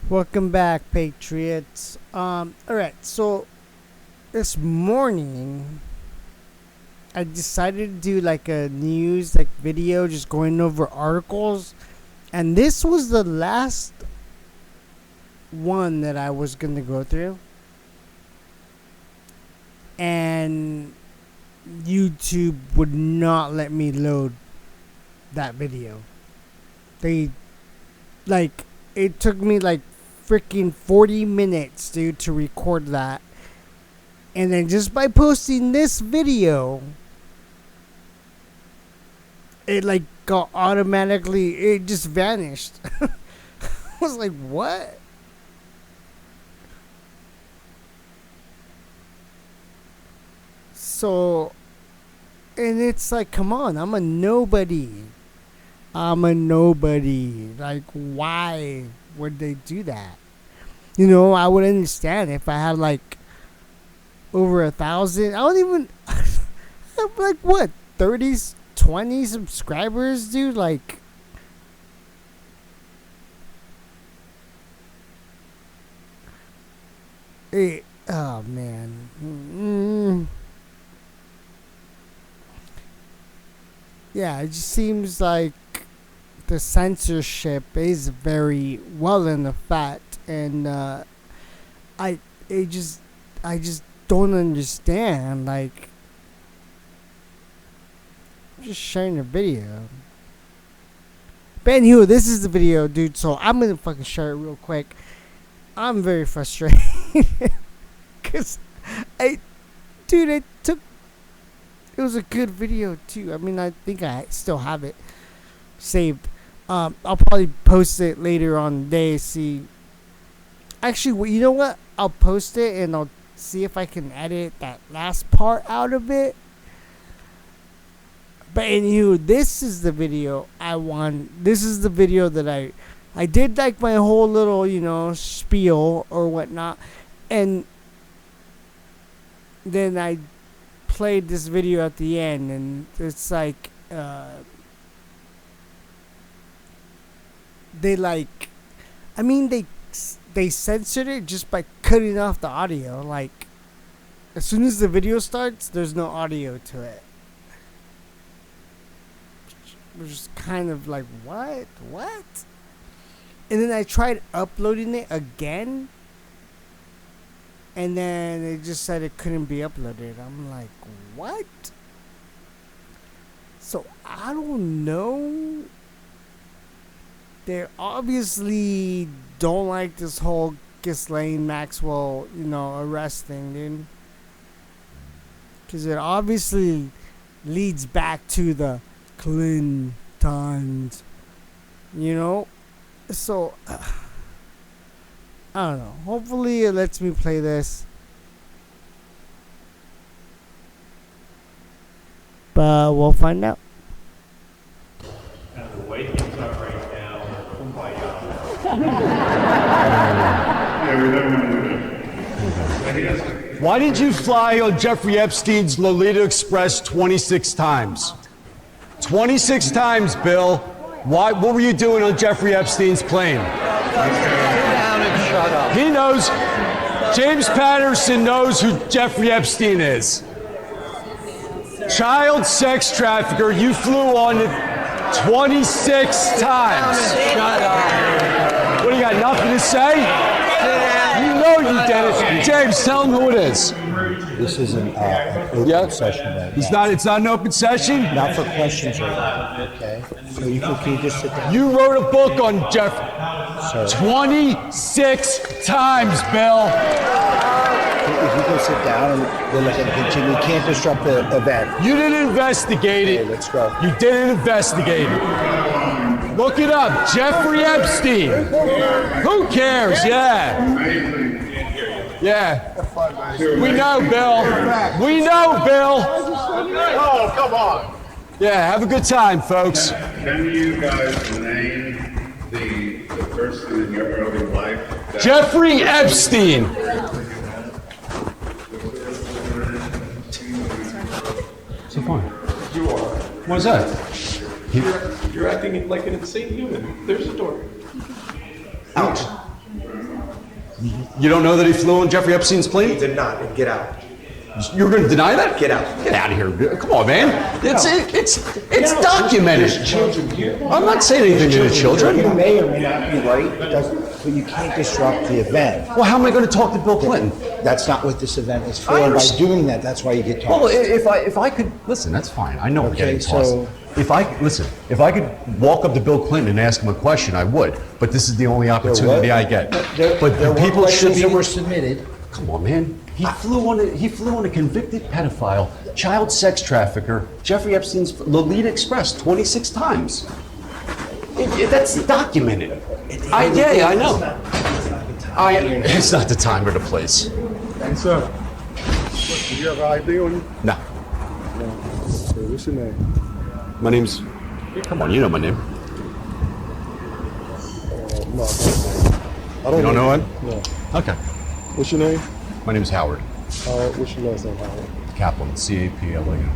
Welcome back, Patriots. Alright, so this morning I decided to do like a news video just going over articles, and this was the last one that I was gonna go through. And YouTube would not let me load that video. It took me like freaking 40 minutes, dude, to record that. And then just by posting this video, it got automatically, it just vanished. I was like, what? So, and it's like, come on, I'm a nobody. Like, why would they do that? You know, I would understand if I had like over 1,000. I don't even have like what 30, 20 subscribers, dude. Like, oh man. Yeah, it just seems like the censorship is very well in effect, and I just don't understand. Like, I'm just sharing a video. But anywho, this is the video, dude. So I'm gonna fucking share it real quick. I'm very frustrated because it was a good video too. I mean, I think I still have it saved. I'll probably post it later on the day. See, actually, you know what? I'll post it and I'll see if I can edit that last part out of it. But anywho, this is the video I want. This is the video that I did like my whole little, spiel or whatnot, and then I played this video at the end, and it's like they censored it just by cutting off the audio. Like, as soon as the video starts, there's no audio to it. Which is kind of like, what? And then I tried uploading it again, and then it just said it couldn't be uploaded. I'm like, what? So I don't know. They obviously don't like this whole Ghislaine Maxwell, arrest thing, dude. Because it obviously leads back to the Clintons, So, I don't know. Hopefully it lets me play this. But we'll find out. And the way things are right now, Why did you fly on Jeffrey Epstein's Lolita Express 26 times? 26 times, Bill. What were you doing on Jeffrey Epstein's plane? Sit down and shut up. He knows. James Patterson knows who Jeffrey Epstein is. Child sex trafficker, you flew on it 26 times. Shut up. What, do you got nothing to say? You know you did it. James, tell him who it is. This isn't an open session right now. It's not an open session? Not for questions right now, okay? So can you just sit down? You wrote a book on Jeff Sir, 26 times, Bill. if you can sit down and then let them continue, you can't disrupt the event. You didn't investigate it. Okay, let's go. You didn't investigate it. Look it up. Jeffrey Epstein. Who cares? Yeah. Yeah. We know, Bill. We know, Bill. oh, come on. Yeah, have a good time, folks. Can you guys name the person in your early life that Jeffrey Epstein. So fine. You are. What is that? You're acting like an insane human. There's a door. Ouch. You don't know that he flew on Jeffrey Epstein's plane? He did not. And get out. You're going to deny that? Get out. Get out of here. Come on, man. It's documented. There's children here. I'm not saying anything to the children. You may or may not be right, but you can't disrupt the event. Well, how am I going to talk to Bill Clinton? That's not what this event is for. I And by understand. doing that, that's why you get Well, talked. if I could listen, that's fine. I know we're Okay, getting tossed. so- If I could walk up to Bill Clinton and ask him a question, I would. But this is the only opportunity I get. There But were people should questions be. that were submitted. Come on, man. He flew on a convicted pedophile, child sex trafficker, Jeffrey Epstein's Lolita Express 26 times. That's documented. I know. It's not the time or the place. Sir, do you have an ID on you? No. Okay, what's your name? My name's. Come on, you know my name. No, I don't You don't know it? No. Okay. What's your name? My name's Howard What's your last name, Howard? Kaplan, C-A-P-L-A-N.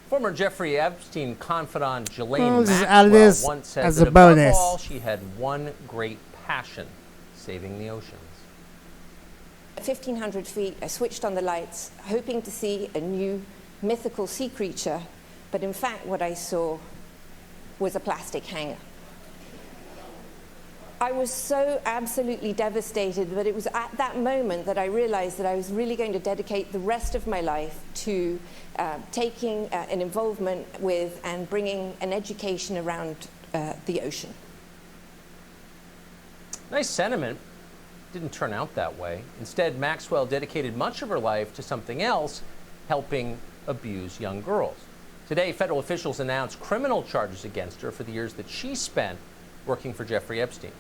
Former Jeffrey Epstein confidant Well, Ghislaine just add Maxwell this once said as that a above bonus. all, she had one great passion: saving the oceans. At 1,500 feet, I switched on the lights, hoping to see a new mythical sea creature, but in fact what I saw was a plastic hanger. I was so absolutely devastated, but it was at that moment that I realized that I was really going to dedicate the rest of my life to taking an involvement with and bringing an education around the ocean. Nice sentiment. Didn't turn out that way. Instead, Maxwell dedicated much of her life to something else, helping abuse young girls. Today, federal officials announced criminal charges against her for the years that she spent working for Jeffrey Epstein.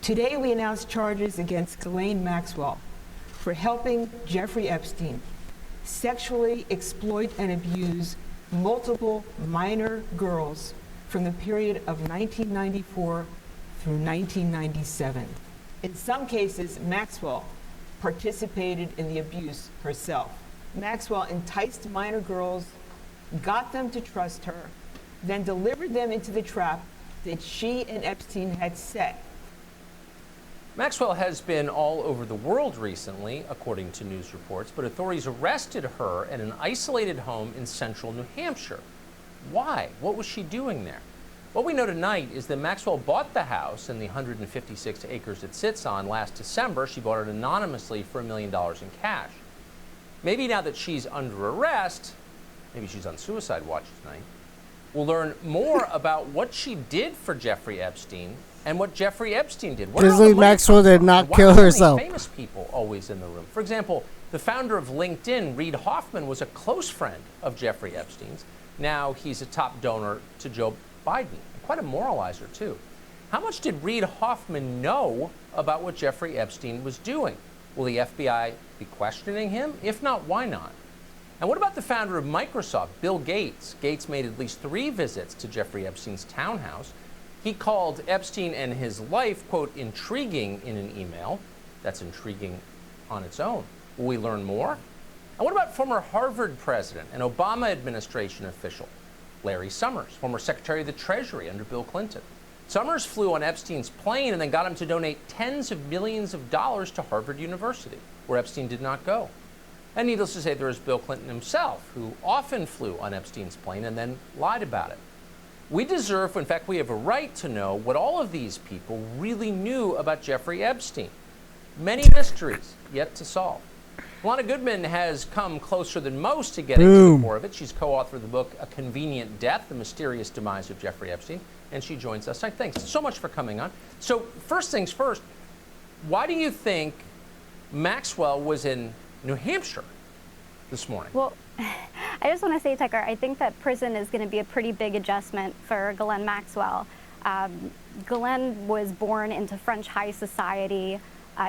Today, we announced charges against Ghislaine Maxwell for helping Jeffrey Epstein sexually exploit and abuse multiple minor girls from the period of 1994 through 1997. In some cases, Maxwell participated in the abuse herself. Maxwell enticed minor girls, got them to trust her, then delivered them into the trap that she and Epstein had set. Maxwell has been all over the world recently, according to news reports, but authorities arrested her at an isolated home in central New Hampshire. Why? What was she doing there? What we know tonight is that Maxwell bought the house and the 156 acres it sits on last December. She bought it anonymously for $1 million in cash. Maybe now that she's under arrest, maybe she's on suicide watch tonight, we'll learn more about what she did for Jeffrey Epstein and what Jeffrey Epstein did. Ghislaine Maxwell did not Why kill are so many herself. famous people always in the room? For example, the founder of LinkedIn, Reid Hoffman, was a close friend of Jeffrey Epstein's. Now he's a top donor to Joe Biden, quite a moralizer too. How much did Reid Hoffman know about what Jeffrey Epstein was doing? Will the FBI be questioning him? If not, why not? And what about the founder of Microsoft, Bill Gates? Gates made at least 3 visits to Jeffrey Epstein's townhouse. He called Epstein and his life, quote, intriguing in an email. That's intriguing on its own. Will we learn more? And what about former Harvard president and Obama administration official, Larry Summers, former Secretary of the Treasury under Bill Clinton? Summers flew on Epstein's plane and then got him to donate tens of millions of dollars to Harvard University, where Epstein did not go. And needless to say, there is Bill Clinton himself, who often flew on Epstein's plane and then lied about it. We deserve, in fact, we have a right to know what all of these people really knew about Jeffrey Epstein. Many mysteries yet to solve. Lana Goodman has come closer than most to getting to the core of it. She's co-authored the book, A Convenient Death, The Mysterious Demise of Jeffrey Epstein, and she joins us. Thanks so much for coming on. So first things first, why do you think Maxwell was in New Hampshire this morning? Well, I just want to say, Tucker, I think that prison is going to be a pretty big adjustment for Ghislaine Maxwell. Ghislaine was born into French high society.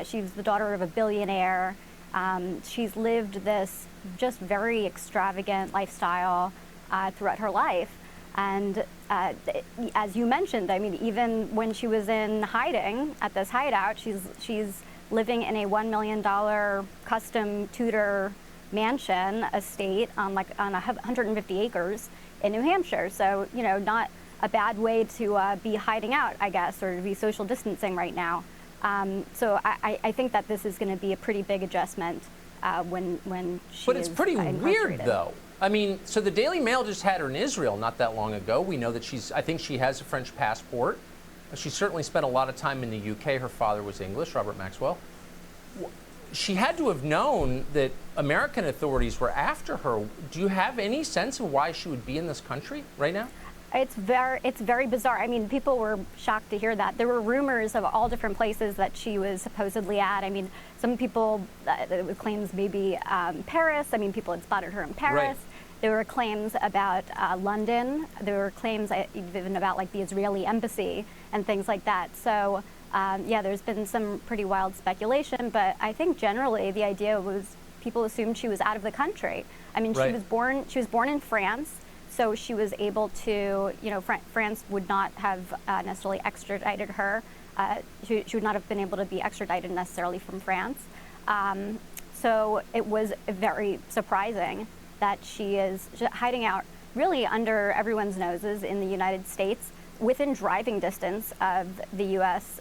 She was the daughter of a billionaire. She's lived this just very extravagant lifestyle throughout her life. And as you mentioned, I mean, even when she was in hiding at this hideout, she's living in a $1 million custom Tudor mansion estate on 150 acres in New Hampshire. So, you know, not a bad way to be hiding out, I guess, or to be social distancing right now. So I think that this is going to be a pretty big adjustment when she But it's is pretty weird, incarcerated. though. I mean, so the Daily Mail just had her in Israel not that long ago. We know that I think she has a French passport. She certainly spent a lot of time in the UK. Her father was English, Robert Maxwell. She had to have known that American authorities were after her. Do you have any sense of why she would be in this country right now? It's very bizarre. I mean, people were shocked to hear that. There were rumors of all different places that she was supposedly at. I mean, some people claims maybe Paris. I mean, people had spotted her in Paris. Right. There were claims about London. There were claims even about like the Israeli embassy and things like that. So yeah, there's been some pretty wild speculation. But I think generally the idea was people assumed she was out of the country. I mean, Right. she was born in France. So she was able to, you know, France would not have necessarily extradited her. She would not have been able to be extradited necessarily from France. So it was very surprising that she is hiding out really under everyone's noses in the United States, within driving distance of the U.S.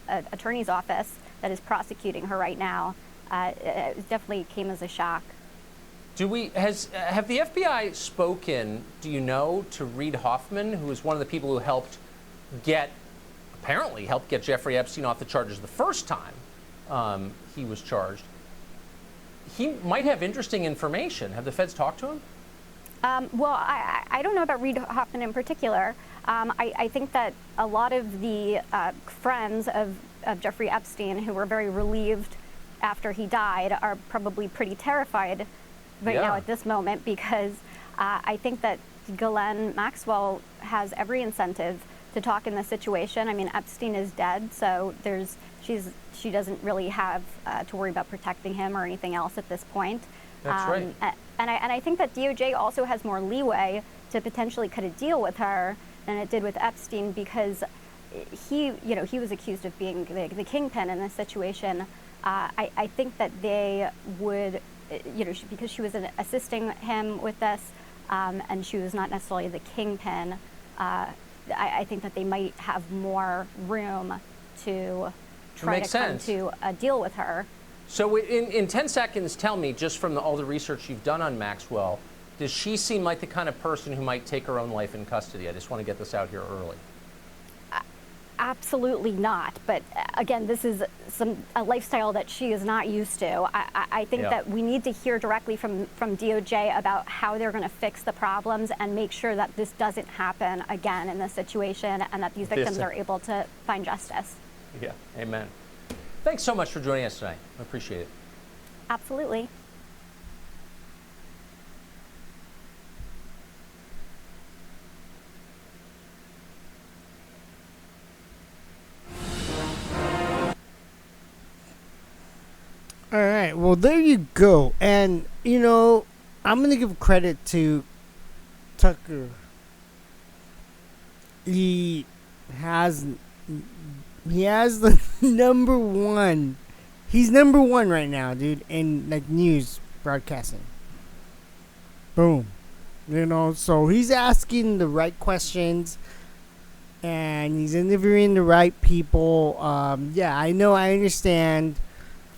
Attorney's Office that is prosecuting her right now. It definitely came as a shock. Have the FBI spoken, do you know, to Reid Hoffman, who is one of the people who apparently helped get Jeffrey Epstein off the charges the first time he was charged? He might have interesting information. Have the feds talked to him? Well, I don't know about Reid Hoffman in particular. I think that a lot of the friends of Jeffrey Epstein who were very relieved after he died are probably pretty terrified now at this moment, because I think that Ghislaine Maxwell has every incentive to talk in this situation. I mean, Epstein is dead, so she doesn't really have to worry about protecting him or anything else at this point. That's right. And I think that DOJ also has more leeway to potentially cut a deal with her than it did with Epstein, because he was accused of being the kingpin in this situation. I think that they would, because she was assisting him with this, and she was not necessarily the kingpin, I think that they might have more room to try to come to a deal with her. So in 10 seconds, tell me, just from all the research you've done on Maxwell, does she seem like the kind of person who might take her own life in custody? I just want to get this out here early. Absolutely not. But again, this is a lifestyle that she is not used to. I think that we need to hear directly from DOJ about how they're going to fix the problems and make sure that this doesn't happen again in this situation, and that these victims are able to find justice. Yeah, amen. Thanks so much for joining us tonight. I appreciate it. Absolutely. All right, well, there you go. And, I'm going to give credit to Tucker. He has the number one. He's number one right now, dude, in, news broadcasting. Boom. So he's asking the right questions, and he's interviewing the right people. I understand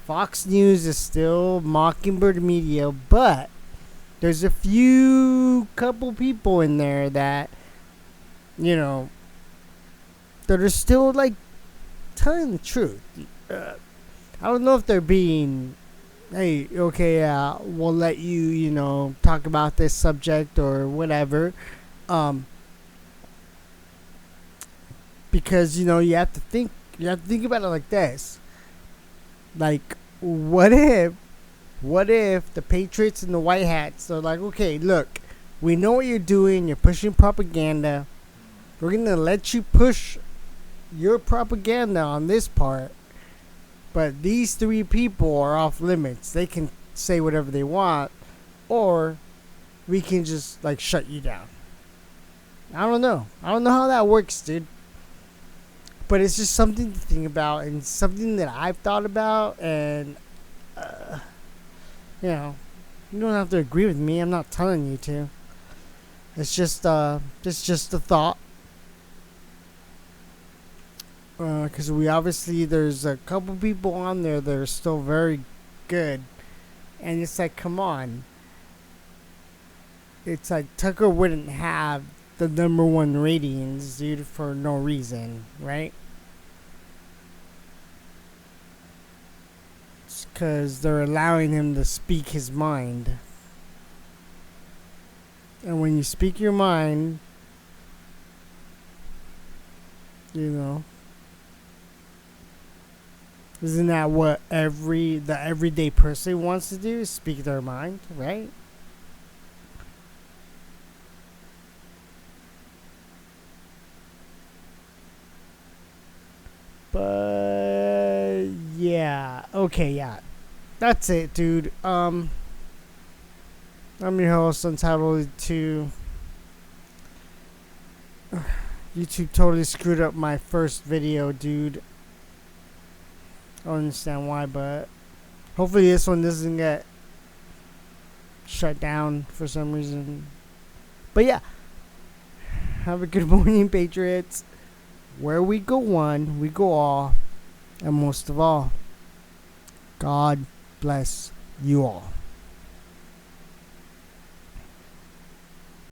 Fox News is still Mockingbird Media, but there's a couple people in there that, that are still, telling the truth. I don't know if they're being, hey, okay, we'll let you, talk about this subject or whatever. Because, you have to think about it like this. What if the Patriots and the White Hats are like, okay, look, we know what you're doing. You're pushing propaganda. We're going to let you push your propaganda on this part. But these three people are off limits. They can say whatever they want. Or we can just, shut you down. I don't know. I don't know how that works, dude. But it's just something to think about, and something that I've thought about, and you know, you don't have to agree with me. I'm not telling you to. It's just a thought. Because we obviously, there's a couple people on there that are still very good, and it's like, come on. It's like Tucker wouldn't have the #1 ratings, dude, for no reason, right? It's because they're allowing him to speak his mind. And when you speak your mind, you know, isn't that what the everyday person wants to do? Is speak their mind, right? But yeah, okay, yeah, that's it, dude. I'm your host, Untitled 2. YouTube totally screwed up my first video, dude. I don't understand why, but hopefully this one doesn't get shut down for some reason. But yeah, have a good morning, Patriots. Where we go one, we go all, and most of all, God bless you all.